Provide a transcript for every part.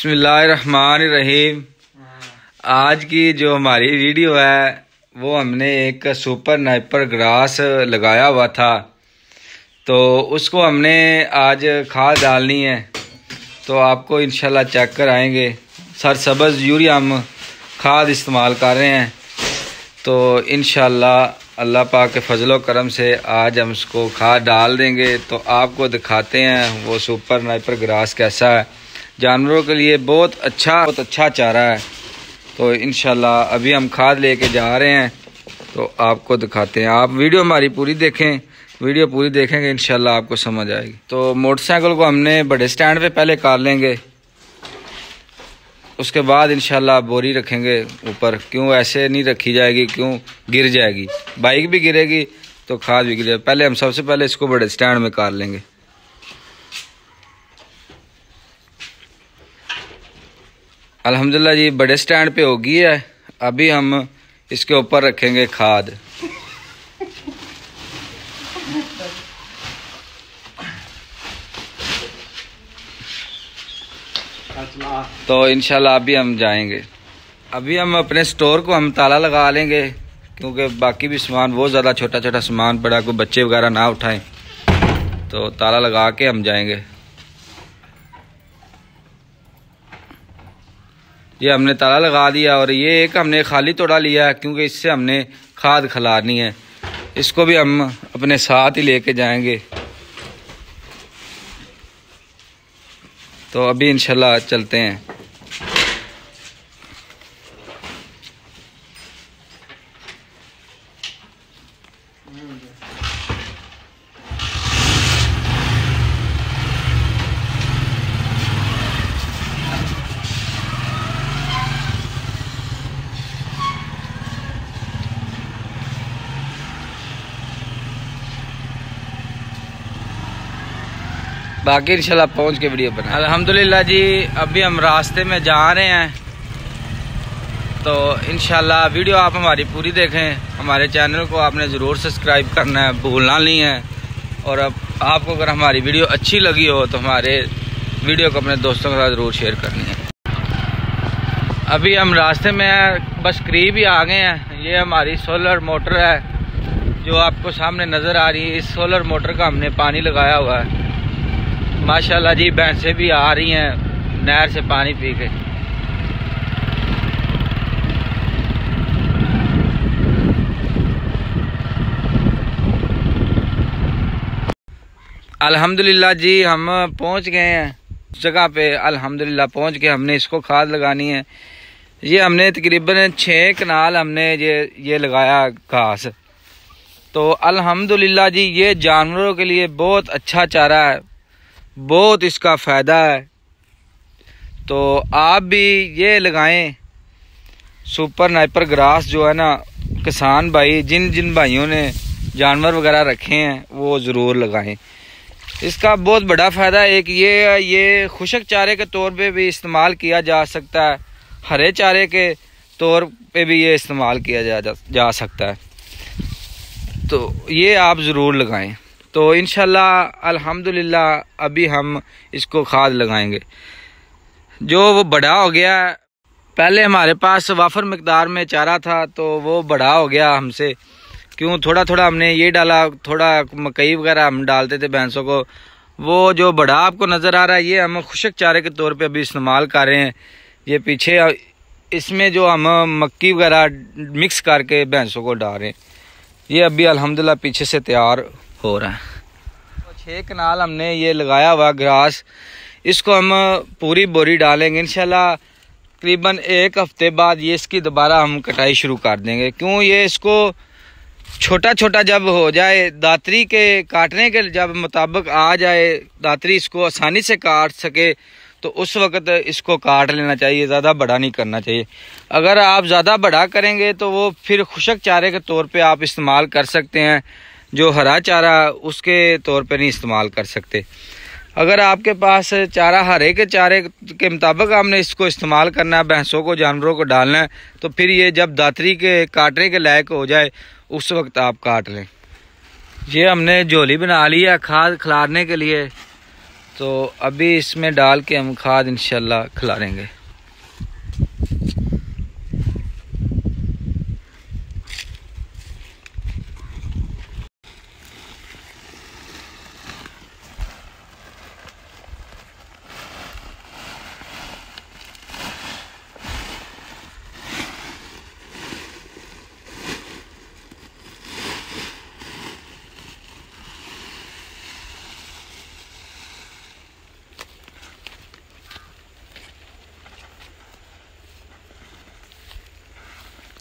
बिस्मिल्लाहिर्रहमानिर्रहीम। आज की जो हमारी वीडियो है वो हमने एक सुपर नाइपर ग्रास लगाया हुआ था, तो उसको हमने आज खाद डालनी है। तो आपको इंशाल्लाह चेक कराएंगे। सरसब्ज़ यूरिया हम खाद इस्तेमाल कर रहे हैं। तो इंशाल्लाह अल्लाह पाक के फजलो करम से आज हम उसको खाद डाल देंगे। तो आपको दिखाते हैं वो सुपर नाइपर ग्रास कैसा है। जानवरों के लिए बहुत अच्छा चारा है। तो इंशाल्लाह अभी हम खाद लेके जा रहे हैं, तो आपको दिखाते हैं। आप वीडियो हमारी पूरी देखें, वीडियो पूरी देखेंगे इंशाल्लाह आपको समझ आएगी। तो मोटरसाइकिल को हमने बड़े स्टैंड पे पहले काट लेंगे, उसके बाद इंशाल्लाह बोरी रखेंगे ऊपर। क्यों ऐसे नहीं रखी जाएगी, क्यों गिर जाएगी, बाइक भी गिरेगी तो खाद भी गिरेगी। पहले हम सबसे पहले इसको बड़े स्टैंड में काट लेंगे। अल्हम्दुलिल्लाह जी बड़े स्टैंड पे हो गई है। अभी हम इसके ऊपर रखेंगे खाद। तो इंशाल्लाह अभी हम जाएंगे। अभी हम अपने स्टोर को हम ताला लगा लेंगे, क्योंकि बाकी भी सामान बहुत ज़्यादा छोटा सामान पड़ा, कोई बच्चे वगैरह ना उठाएं। तो ताला लगा के हम जाएंगे। ये हमने ताला लगा दिया और ये एक हमने खाली तोड़ा लिया है, क्योंकि इससे हमने खाद खिलानी है। इसको भी हम अपने साथ ही लेके जाएंगे। तो अभी इंशाल्लाह चलते हैं। बाकी इंशाल्लाह पहुंच के वीडियो बना। अल्हम्दुलिल्लाह जी अभी हम रास्ते में जा रहे हैं। तो इंशाल्लाह वीडियो आप हमारी पूरी देखें। हमारे चैनल को आपने ज़रूर सब्सक्राइब करना है, भूलना नहीं है। और अब आपको अगर हमारी वीडियो अच्छी लगी हो तो हमारे वीडियो को अपने दोस्तों के साथ ज़रूर शेयर करनी है। अभी हम रास्ते में हैं, बस करीब ही आ गए हैं। ये हमारी सोलर मोटर है जो आपको सामने नज़र आ रही है। इस सोलर मोटर का हमने पानी लगाया हुआ है। माशाल्लाह जी भैंसें भी आ रही हैं नहर से पानी पी के। अल्हम्दुलिल्लाह जी हम पहुंच गए हैं जगह पे। अल्हम्दुलिल्लाह पहुंच के हमने इसको खाद लगानी है। ये हमने तकरीबन 6 कनाल हमने ये लगाया घास। तो अल्हम्दुलिल्लाह जी ये जानवरों के लिए बहुत अच्छा चारा है, बहुत इसका फ़ायदा है। तो आप भी ये लगाएं सुपर नाइपर ग्रास जो है ना। किसान भाई जिन भाइयों ने जानवर वगैरह रखे हैं वो ज़रूर लगाएं। इसका बहुत बड़ा फ़ायदा है। एक ये खुशक चारे के तौर पे भी इस्तेमाल किया जा सकता है, हरे चारे के तौर पे भी ये इस्तेमाल किया जा सकता है। तो ये आप ज़रूर लगाएं। तो इंशाल्लाह अल्हम्दुलिल्लाह अभी हम इसको खाद लगाएंगे। जो वो बड़ा हो गया, पहले हमारे पास वाफर मिकदार में चारा था तो वो बड़ा हो गया हमसे। क्यों थोड़ा हमने ये डाला, थोड़ा मकई वगैरह हम डालते थे भैंसों को। वो जो बड़ा आपको नज़र आ रहा है ये हम खुशक चारे के तौर पे अभी इस्तेमाल कर रहे हैं। ये पीछे इसमें जो हम मक्की वगैरह मिक्स करके भैंसों को डाल रहे हैं। ये अभी अल्हम्दुलिल्लाह पीछे से तैयार हो रहा है। तो 6 कनाल हमने ये लगाया हुआ ग्रास। इसको हम पूरी बोरी डालेंगे इंशाल्लाह। तकरीबन 1 हफ्ते बाद ये इसकी दोबारा हम कटाई शुरू कर देंगे। क्यों ये इसको छोटा जब हो जाए, दातरी के काटने के जब मुताबिक आ जाए, दातरी इसको आसानी से काट सके, तो उस वक्त इसको काट लेना चाहिए। ज़्यादा बड़ा नहीं करना चाहिए। अगर आप ज़्यादा बड़ा करेंगे तो वो फिर खुशक चारे के तौर पे आप इस्तेमाल कर सकते हैं, जो हरा चारा उसके तौर पे नहीं इस्तेमाल कर सकते। अगर आपके पास चारा हरे के चारे के मुताबिक आपने इसको इस्तेमाल करना है, भैंसों को जानवरों को डालना है, तो फिर ये जब दातरी के काटने के लायक हो जाए उस वक्त आप काट लें। ये हमने झोली बना ली है खाद खिलाने के लिए। तो अभी इसमें डाल के हम खाद इंशाल्लाह खिलाएंगे।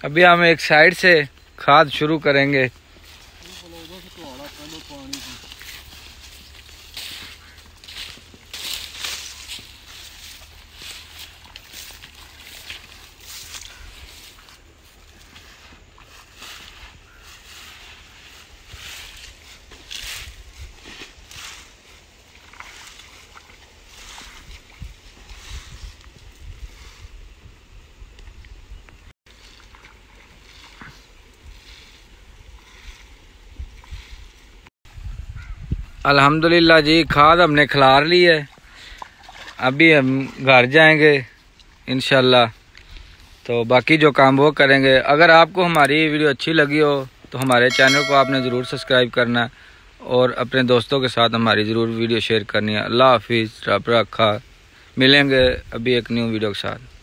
अभी हम एक साइड से खाद शुरू करेंगे। अल्हम्दुलिल्लाह जी, खाद हमने खिलार ली है। अभी हम घर जाएंगे इंशाल्लाह, तो बाकी जो काम वो करेंगे। अगर आपको हमारी वीडियो अच्छी लगी हो तो हमारे चैनल को आपने ज़रूर सब्सक्राइब करना और अपने दोस्तों के साथ हमारी ज़रूर वीडियो शेयर करनी है। अल्लाह हाफिज़, रब रखा। मिलेंगे अभी एक न्यू वीडियो के साथ।